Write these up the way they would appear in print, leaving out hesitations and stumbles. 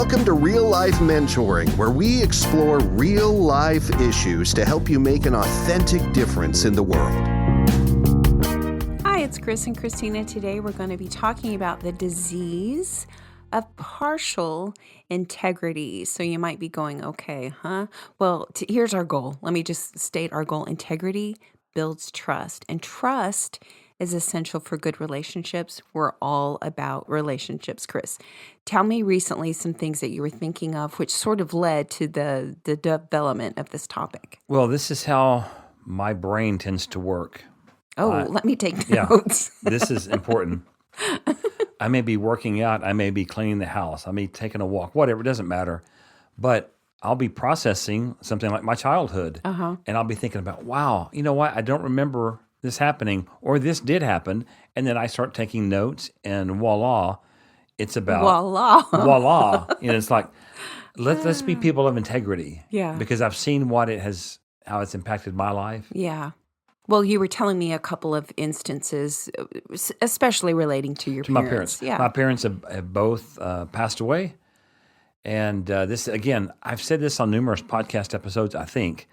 Welcome to Real Life Mentoring, where we explore real life issues to help you make an authentic difference in the world. Hi, it's Chris and Christina. Today we're going to be talking about the disease of partial integrity. So you might be going, okay, huh? Well, here's our goal. Let me just state our goal. Integrity builds trust, and trust is essential for good relationships. We're all about relationships. Chris, tell me recently some things that you were thinking of which sort of led to the development of this topic. Well, this is how my brain tends to work. Let me take notes. This is important. I may be working out. I may be cleaning the house. I may be taking a walk, whatever. It doesn't matter. But I'll be processing something like my childhood. And I'll be thinking about, wow, you know what? I don't remember this happening, or this did happen. And then I start taking notes, and voila, it's about voila. It's like, let's be people of integrity. Yeah. Because I've seen how it's impacted my life. Yeah. Well, you were telling me a couple of instances, especially relating to your parents. My parents. Yeah. My parents have both passed away. And this, again, I've said this on numerous podcast episodes, I think,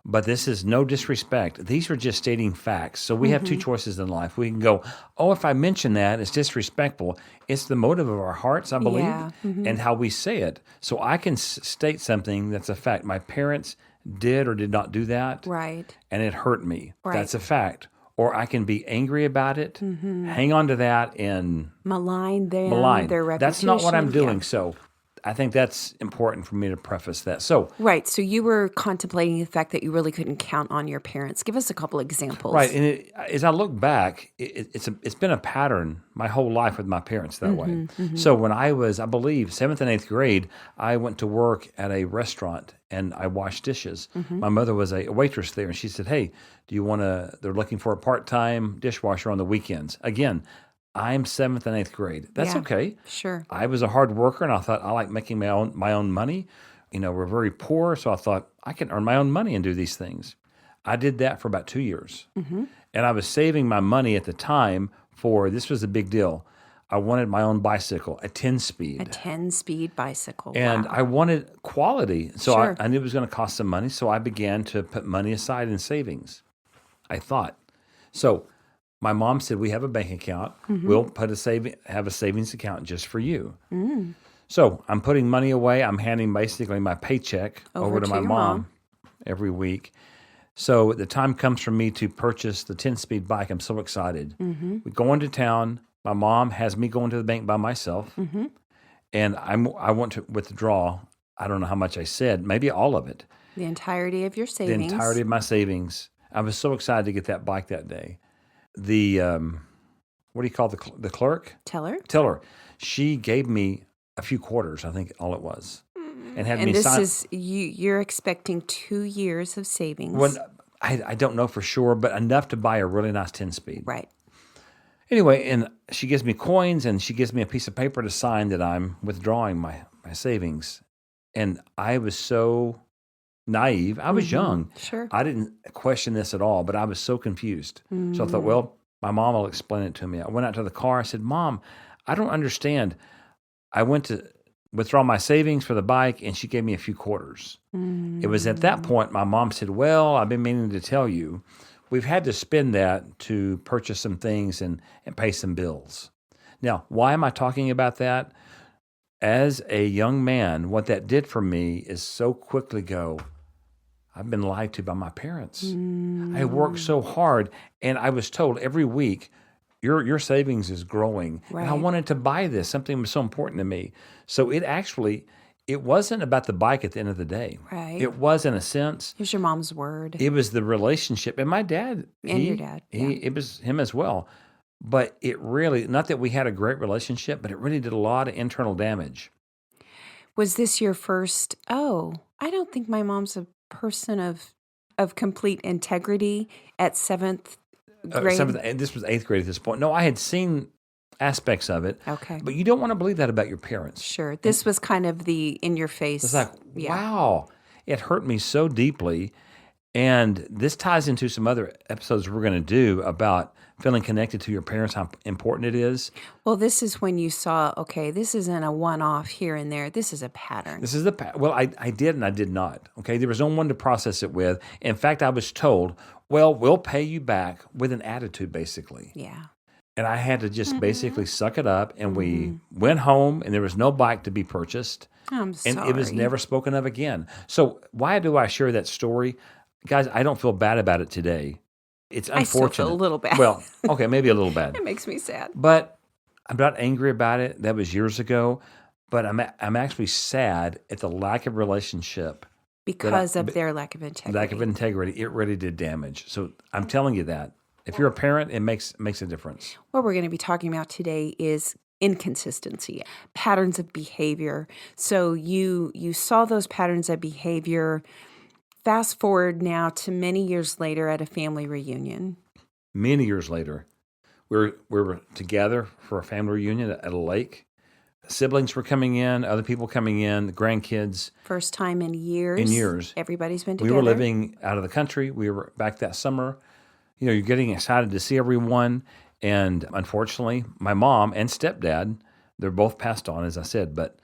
but this is no disrespect. These are just stating facts. So we have two choices in life. We can go, if I mention that, it's disrespectful. It's the motive of our hearts, I believe, and how we say it. So I can state something that's a fact. My parents did or did not do that. Right. And it hurt me. Right. That's a fact. Or I can be angry about it, hang on to that, and malign them, their reputation. That's not what I'm doing. Yeah. So I think that's important for me to preface that. So right. So you were contemplating the fact that you really couldn't count on your parents. Give us a couple examples. Right. And as I look back, it's been a pattern my whole life with my parents that way. So when I was, I believe, 7th and 8th grade, I went to work at a restaurant and I washed dishes. My mother was a waitress there, and she said, hey, they're looking for a part-time dishwasher on the weekends. Again, I'm 7th and 8th grade. That's okay. Sure. I was a hard worker, and I thought I like making my own money. We're very poor, so I thought I can earn my own money and do these things. I did that for about 2 years. And I was saving my money at the time this was a big deal. I wanted my own bicycle, a 10-speed. A 10-speed bicycle. And I wanted quality. So Sure. I knew it was going to cost some money, so I began to put money aside in savings, I thought. So my mom said, we have a bank account. We'll have a savings account just for you. So I'm putting money away. I'm handing basically my paycheck over to my mom every week. So the time comes for me to purchase the 10-speed bike. I'm so excited. We go into town. My mom has me going to the bank by myself. And I want to withdraw, I don't know how much I said, maybe all of it. The entirety of your savings. The entirety of my savings. I was so excited to get that bike that day. The what do you call the clerk? Teller. She gave me a few quarters, I think all it was, and had me sign. And this is you're expecting 2 years of savings. Well, I don't know for sure, but enough to buy a really nice 10-speed. Right. Anyway, and she gives me coins, and she gives me a piece of paper to sign that I'm withdrawing my savings, and I was so naive. I was young. Sure. I didn't question this at all, but I was so confused. So I thought, well, my mom will explain it to me. I went out to the car. I said, Mom, I don't understand. I went to withdraw my savings for the bike, and she gave me a few quarters. It was at that point my mom said, well, I've been meaning to tell you, we've had to spend that to purchase some things and pay some bills. Now, why am I talking about that? As a young man, what that did for me is so quickly go, I've been lied to by my parents. I worked so hard, and I was told every week, your savings is growing. Right. And I wanted to buy this. Something was so important to me. So it wasn't about the bike at the end of the day. Right. It was, in a sense. It was your mom's word. It was the relationship. And my dad. And your dad. It was him as well. But it really, not that we had a great relationship, but it really did a lot of internal damage. Was this your first, I don't think my mom's a person of complete integrity at 7th grade? This was 8th grade at this point. No, I had seen aspects of it. Okay. But you don't want to believe that about your parents. Sure. This was kind of the in your face. It's like, wow. It hurt me so deeply. And this ties into some other episodes we're going to do about feeling connected to your parents, how important it is. Well, this is when you saw, okay, this isn't a one-off here and there. This is a pattern. This is well, I did and I did not. Okay, there was no one to process it with. In fact, I was told, well, we'll pay you back with an attitude, basically. Yeah. And I had to just basically suck it up. And we went home, and there was no bike to be purchased. I'm sorry. And it was never spoken of again. So why do I share that story? Guys, I don't feel bad about it today. It's unfortunate. I still feel a little bad. Well, okay, maybe a little bad. It makes me sad. But I'm not angry about it. That was years ago. But I'm actually sad at the lack of relationship. Because of their lack of integrity. Lack of integrity. It really did damage. So I'm telling you that. If you're a parent, it makes a difference. What we're going to be talking about today is inconsistency, patterns of behavior. So you saw those patterns of behavior. Fast forward now to many years later at a family reunion. Many years later, we were together for a family reunion at a lake. Siblings were coming in, other people coming in, the grandkids. First time in years. In years. Everybody's been together. We were living out of the country. We were back that summer. You know, you're getting excited to see everyone. And unfortunately, my mom and stepdad, they're both passed on, as I said, but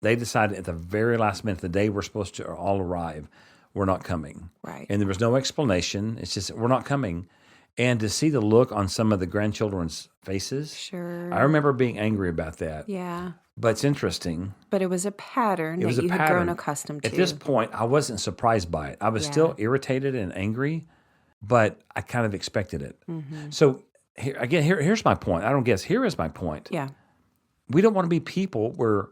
they decided at the very last minute, the day we're supposed to all arrive, we're not coming. Right. And there was no explanation. It's just, we're not coming. And to see the look on some of the grandchildren's faces. Sure. I remember being angry about that. Yeah. But it's interesting. But it was a pattern that you had grown accustomed to. At this point, I wasn't surprised by it. I was still irritated and angry, but I kind of expected it. Mm-hmm. So here's my point. Here is my point. Yeah. We don't want to be people where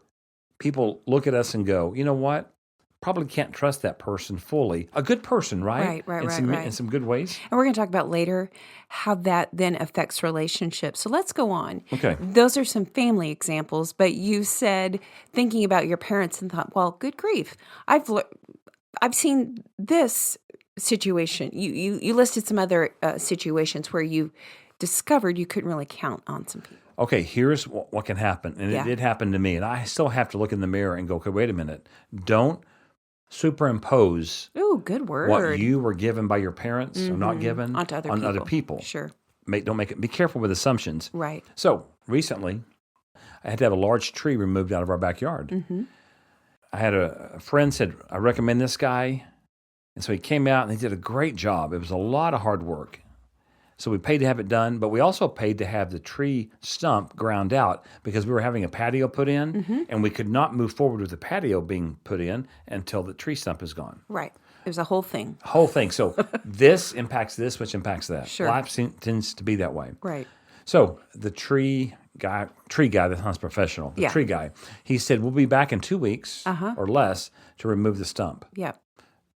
people look at us and go, you know what? Probably can't trust that person fully. A good person, right? Right. In some good ways. And we're going to talk about later how that then affects relationships. So let's go on. Okay. Those are some family examples, but you said thinking about your parents and thought, well, good grief. I've seen this situation. You listed some other situations where you discovered you couldn't really count on some people. Okay, here's what can happen. And it did happen to me. And I still have to look in the mirror and go, okay, wait a minute. Don't superimpose good word. what you were given by your parents or not given onto other people. Sure. Don't make it. Be careful with assumptions. Right. So recently, I had to have a large tree removed out of our backyard. Mm-hmm. I had a friend said, I recommend this guy. And so he came out and he did a great job. It was a lot of hard work. So we paid to have it done, but we also paid to have the tree stump ground out because we were having a patio put in, and we could not move forward with the patio being put in until the tree stump is gone. Right. It was a whole thing. So this impacts this, which impacts that. Sure. Life tends to be that way. Right. So the tree guy, that sounds professional, tree guy, he said, we'll be back in 2 weeks or less to remove the stump. Yeah.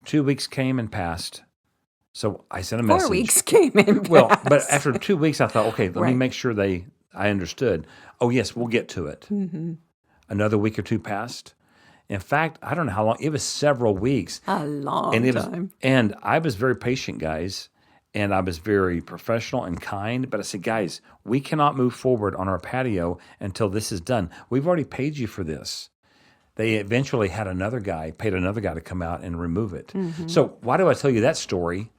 2 weeks came and passed. So I sent a message. 4 weeks came in. Well, but after 2 weeks, I thought, okay, let me make sure I understood. Oh, yes, we'll get to it. Mm-hmm. Another week or two passed. In fact, I don't know how long. It was several weeks. A long time. And I was very patient, guys, and I was very professional and kind. But I said, guys, we cannot move forward on our patio until this is done. We've already paid you for this. They eventually paid another guy to come out and remove it. Mm-hmm. So why do I tell you that story?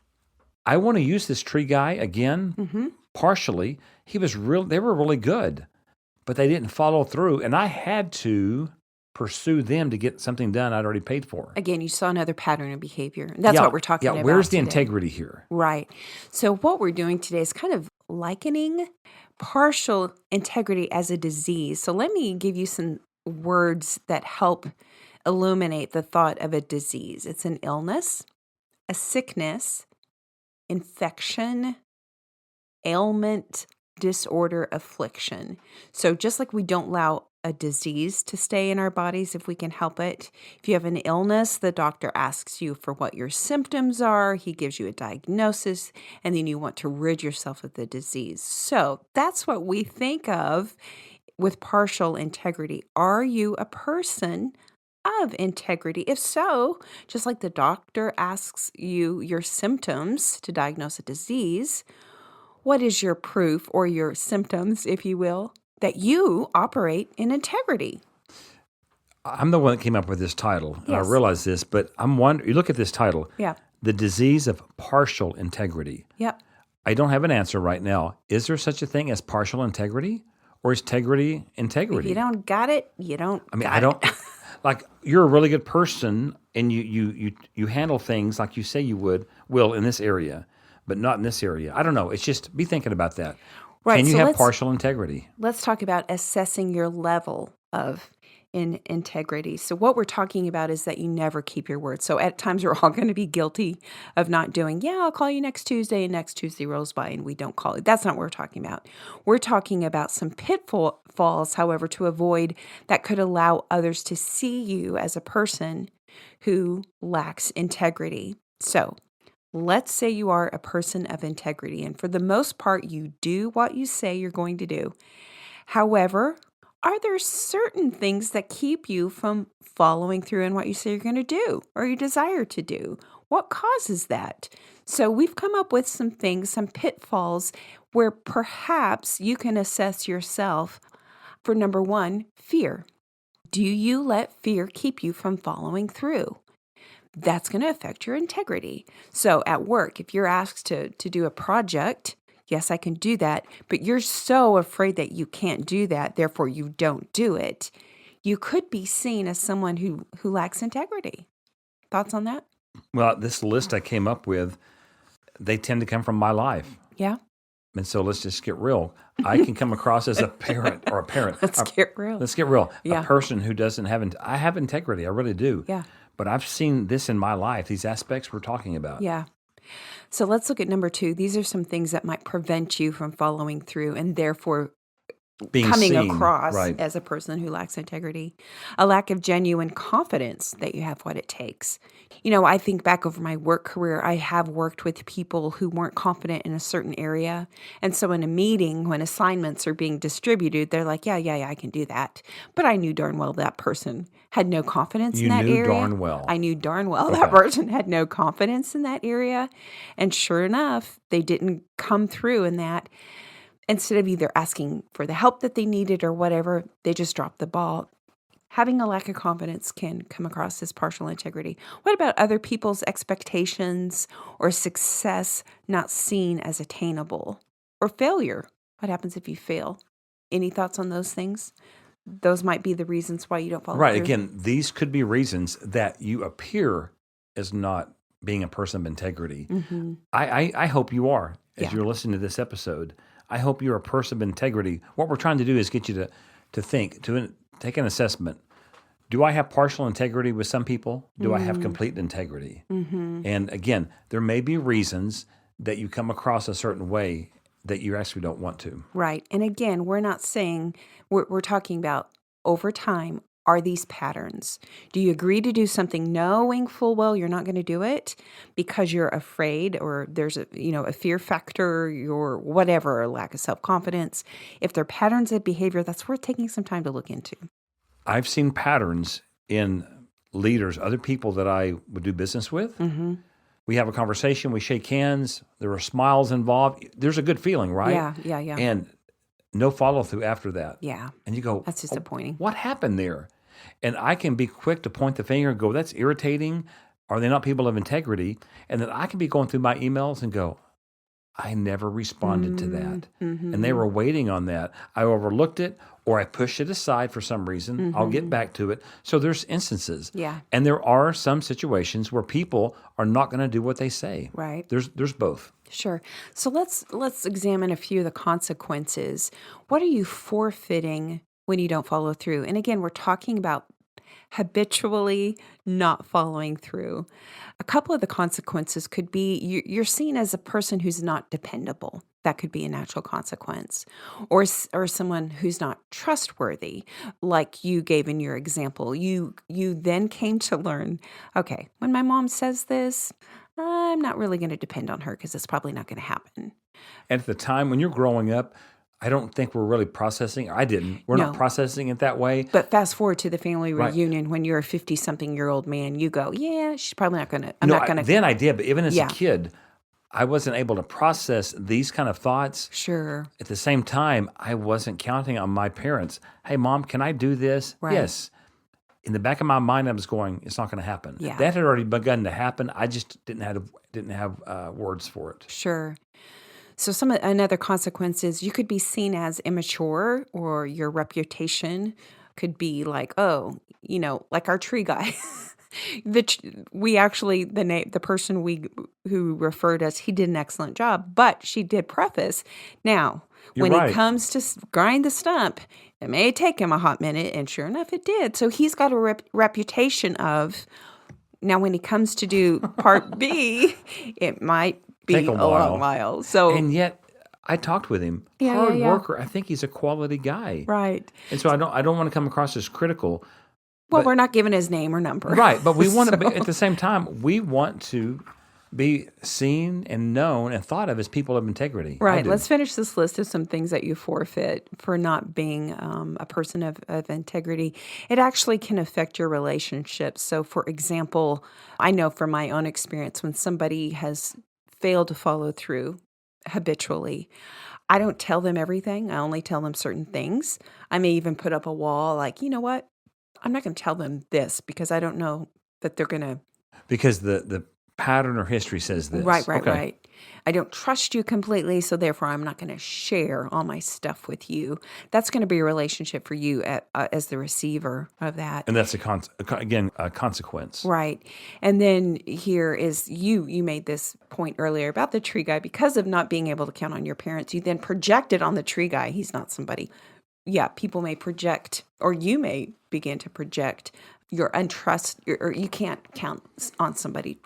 I want to use this tree guy again, partially. They were really good, but they didn't follow through. And I had to pursue them to get something done I'd already paid for. Again, you saw another pattern of behavior. That's what we're talking about. Where's the today. integrity here? Right. So what we're doing today is kind of likening partial integrity as a disease. So let me give you some words that help illuminate the thought of a disease. It's an illness, a sickness, infection, ailment, disorder, affliction. So just like we don't allow a disease to stay in our bodies if we can help it. If you have an illness, the doctor asks you for what your symptoms are. He gives you a diagnosis, and then you want to rid yourself of the disease. So that's what we think of with partial integrity. Are you a person of integrity? If so, just like the doctor asks you your symptoms to diagnose a disease, what is your proof or your symptoms, if you will, that you operate in integrity? I'm the one that came up with this title, and I Yes. realize this, but I'm wondering, you look at this title, Yeah. The disease of partial integrity. Yep. I don't have an answer right now. Is there such a thing as partial integrity, or is integrity If integrity? you don't got it, you don't. I mean, got I don't it. like you're a really good person, and you handle things like you say you will in this area, but not in this area. I don't know. It's just be thinking about that. Right, Can you so have let's- partial integrity? Let's talk about assessing your level of integrity. So what we're talking about is that you never keep your word. So at times we're all going to be guilty of not doing, yeah, I'll call you next Tuesday, and next Tuesday rolls by and we don't call it. That's not what we're talking about. We're talking about some pitfalls, however, to avoid that could allow others to see you as a person who lacks integrity. So let's say you are a person of integrity, and for the most part, you do what you say you're going to do. However, are there certain things that keep you from following through in what you say you're going to do or you desire to do? What causes that? So we've come up with some things, some pitfalls where perhaps you can assess yourself for number one, fear. Do you let fear keep you from following through? That's going to affect your integrity. So at work, if you're asked to do a project, yes, I can do that, but you're so afraid that you can't do that, therefore you don't do it. You could be seen as someone who lacks integrity. Thoughts on that? Well, this list I came up with, they tend to come from my life. Yeah. And so let's just get real. I can come across as a parent. Let's get real. Let's get real. Yeah. A person who doesn't have, I have integrity. I really do. Yeah. But I've seen this in my life, these aspects we're talking about. Yeah. So let's look at number two. These are some things that might prevent you from following through and therefore Being coming seen, across right. as a person who lacks integrity. A lack of genuine confidence that you have what it takes. You know, I think back over my work career, I have worked with people who weren't confident in a certain area. And so in a meeting, when assignments are being distributed, they're like, yeah, I can do that. But I knew darn well that person had no confidence in that area. You knew darn well. I knew darn well that person had no confidence in that area. And sure enough, they didn't come through in that. Instead of either asking for the help that they needed or whatever, they just dropped the ball. Having a lack of confidence can come across as partial integrity. What about other people's expectations or success not seen as attainable? Or failure? What happens if you fail? Any thoughts on those things? Those might be the reasons why you don't follow Right. through. Again, these could be reasons that you appear as not being a person of integrity. Mm-hmm. I hope you are, as Yeah. you're listening to this episode. I hope you're a person of integrity. What we're trying to do is get you to think, to take an assessment. Do I have partial integrity with some people? Do I have complete integrity? Mm-hmm. And again, there may be reasons that you come across a certain way that you actually don't want to. Right. And again, we're not saying, we're talking about over time, are these patterns? Do you agree to do something knowing full well you're not going to do it because you're afraid or there's a fear factor or whatever, a lack of self-confidence? If they're patterns of behavior, that's worth taking some time to look into. I've seen patterns in leaders, other people that I would do business with. Mm-hmm. We have a conversation, we shake hands, there are smiles involved. There's a good feeling, right? Yeah. And no follow through after that. Yeah. And you go, That's disappointing. What happened there? And I can be quick to point the finger and go, that's irritating. Are they not people of integrity? And then I can be going through my emails and go, I never responded to that. Mm-hmm. And they were waiting on that. I overlooked it or I pushed it aside for some reason. I'll get back to it. So there's instances. Yeah. And there are some situations where people are not going to do what they say. Right. There's both. Sure. So let's examine a few of the consequences. What are you forfeiting when you don't follow through? And again, we're talking about habitually not following through. A couple of the consequences could be you're seen as a person who's not dependable. That could be a natural consequence. Or someone who's not trustworthy, like you gave in your example. You then came to learn, okay, when my mom says this, I'm not really going to depend on her because it's probably not going to happen. And at the time when you're growing up, I don't think we're really processing. I didn't. We're not processing it that way. But fast forward to the family Right. reunion when you're a 50-something-year-old man, you go, yeah, she's probably not going to, Then I did, but even as Yeah. a kid, I wasn't able to process these kind of thoughts. Sure. At the same time, I wasn't counting on my parents. Hey, Mom, can I do this? Right. Yes. in the back of my mind, I was going, it's not going to happen. Yeah. That had already begun to happen. I just didn't have words for it. Sure. So another consequence is you could be seen as immature, or your reputation could be like, oh, like our tree guy. The person who referred us, he did an excellent job, but she did preface. Now, You're when right. he comes to grind the stump, it may take him a hot minute, and sure enough, it did. So he's got a reputation of. Now, when he comes to do part B, it might be Take a long while. So, And yet, I talked with him. Yeah, Hard yeah. worker. I think he's a quality guy. right. And so I don't want to come across as critical. Well, But- we're not giving his name or number. Right, but we want to be, at the same time, we want to be seen and known and thought of as people of integrity. I Right. do. Let's finish this list of some things that you forfeit for not being a person of integrity. It actually can affect your relationships. So, for example, I know from my own experience, when somebody has failed to follow through habitually, I don't tell them everything. I only tell them certain things. I may even put up a wall like, you know what? I'm not going to tell them this because I don't know that they're going to. Because the pattern or history says this. Right. Okay. I don't trust you completely, so therefore I'm not going to share all my stuff with you. That's going to be a relationship for you as the receiver of that. And that's a consequence. Right. And then here is you made this point earlier about the tree guy. Because of not being able to count on your parents, you then project it on the tree guy. He's not somebody. Yeah, people may project, or you may begin to project your untrust, or you can't count on somebody.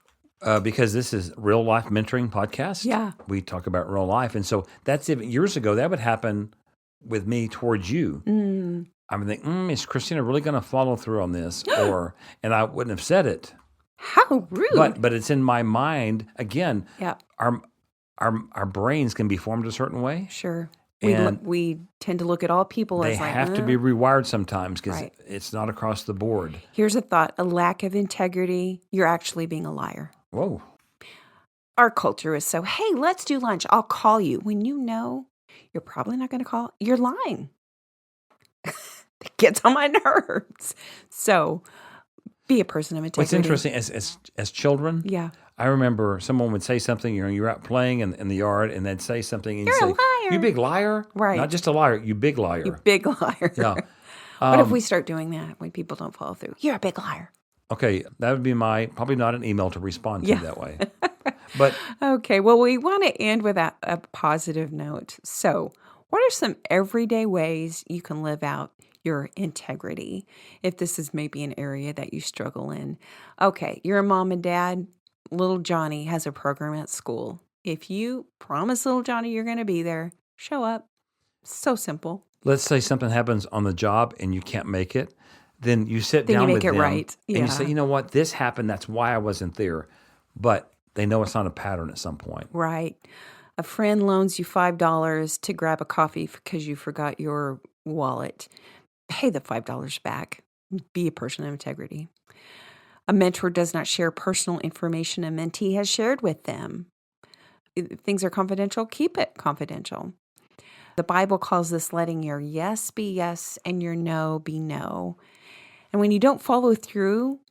Because this is real life mentoring podcast. Yeah. We talk about real life. And so that's even years ago, that would happen with me towards you. I would think, is Christina really going to follow through on this? And I wouldn't have said it. How rude. But it's in my mind. Again, Yeah. our brains can be formed a certain way. Sure. And we tend to look at all people They as like, have to be rewired sometimes because Right. it's not across the board. Here's a thought: a lack of integrity, you're actually being a liar. Whoa. Our culture is so, hey, let's do lunch. I'll call you. When you know you're probably not going to call, you're lying. It gets on my nerves. So be a person of integrity. What's interesting, as children, Yeah. I remember someone would say something, you're out playing in the yard, and they'd say something, and You're you'd a say, liar. "You big liar." Right. Not just a liar, you big liar. You big liar. Yeah. What if we start doing that when people don't follow through? You're a big liar. Okay, that would be probably not an email to respond to Yeah. that way. But Okay, well, we want to end with a positive note. So, what are some everyday ways you can live out your integrity if this is maybe an area that you struggle in? Okay, you're a mom and dad. Little Johnny has a program at school. If you promise little Johnny you're going to be there, show up. So simple. let's say something happens on the job and you can't make it, then you sit Then you down make with it them right. and you say, Yeah. you know what, this happened, that's why I wasn't there. But they know it's not a pattern at some point. Right. A friend loans you $5 to grab a coffee because you forgot your wallet. Pay the $5 back. Be a person of integrity. A mentor does not share personal information a mentee has shared with them. If things are confidential, keep it confidential. The Bible calls this letting your yes be yes and your no be no. And when you don't follow through,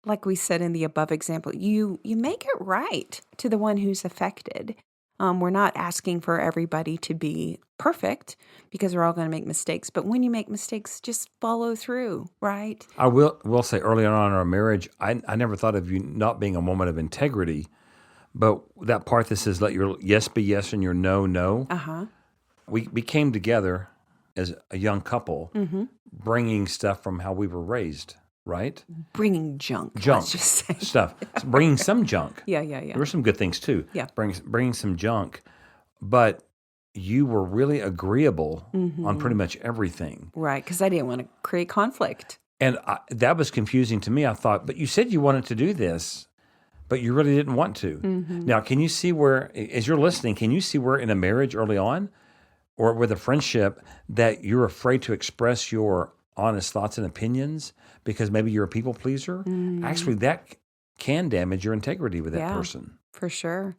like we said in the above example, you make it right to the one who's affected. We're not asking for everybody to be perfect because we're all going to make mistakes. But when you make mistakes, just follow through, right? I will say early on in our marriage, I never thought of you not being a woman of integrity, but that part that says let your yes be yes and your no, no. Uh-huh. We came together as a young couple, bringing stuff from how we were raised, right? Bringing junk. Junk Let's just say. stuff, bringing some junk. Yeah. There were some good things too. Yeah. Bringing some junk, but you were really agreeable on pretty much everything. Right, because I didn't want to create conflict. And that was confusing to me. I thought, but you said you wanted to do this, but you really didn't want to. Now, can you see where, as you're listening, can you see where in a marriage early on or with a friendship that you're afraid to express your honest thoughts and opinions because maybe you're a people pleaser? Actually, that can damage your integrity with that person. For sure.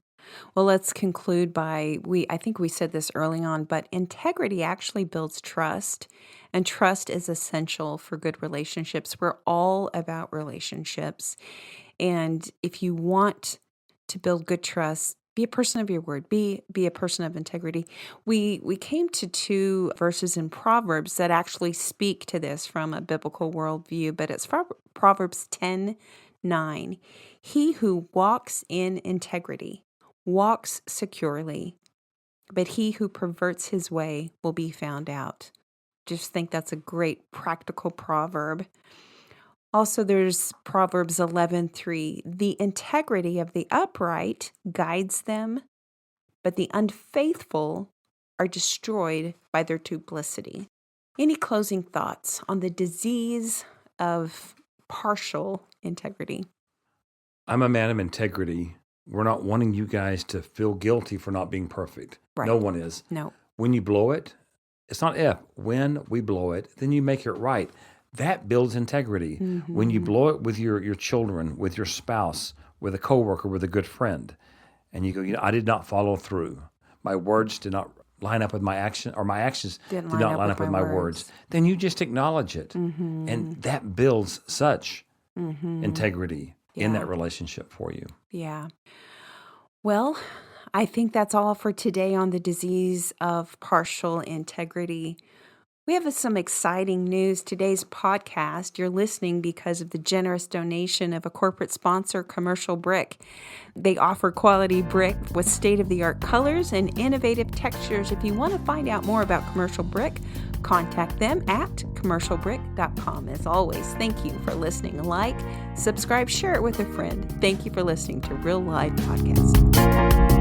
Well, let's conclude by, I think we said this early on, but integrity actually builds trust And trust is essential for good relationships. We're all about relationships. And if you want to build good trust, be a person of your word. Be a person of integrity. We came to 2 verses in Proverbs that actually speak to this from a biblical worldview, but it's Proverbs 10:9. He who walks in integrity walks securely, but he who perverts his way will be found out. Just think that's a great practical proverb. Also, there's Proverbs 11:3. The integrity of the upright guides them, but the unfaithful are destroyed by their duplicity. Any closing thoughts on the disease of partial integrity? I'm a man of integrity. We're not wanting you guys to feel guilty for not being perfect. Right. No one is. No. When you blow it, it's not if. When we blow it, then you make it right. That builds integrity. When you blow it with your children, with your spouse, with a coworker, with a good friend, and you go, I did not follow through. My words did not line up with my action, or my actions did not line up with my words. Then you just acknowledge it. And that builds such integrity in that relationship for you. Yeah. Well, I think that's all for today on the disease of partial integrity. We have some exciting news. Today's podcast, you're listening because of the generous donation of a corporate sponsor, Commercial Brick. They offer quality brick with state-of-the-art colors and innovative textures. If you want to find out more about Commercial Brick, contact them at commercialbrick.com. As always, thank you for listening. Like, subscribe, share it with a friend. Thank you for listening to Real Life Podcast.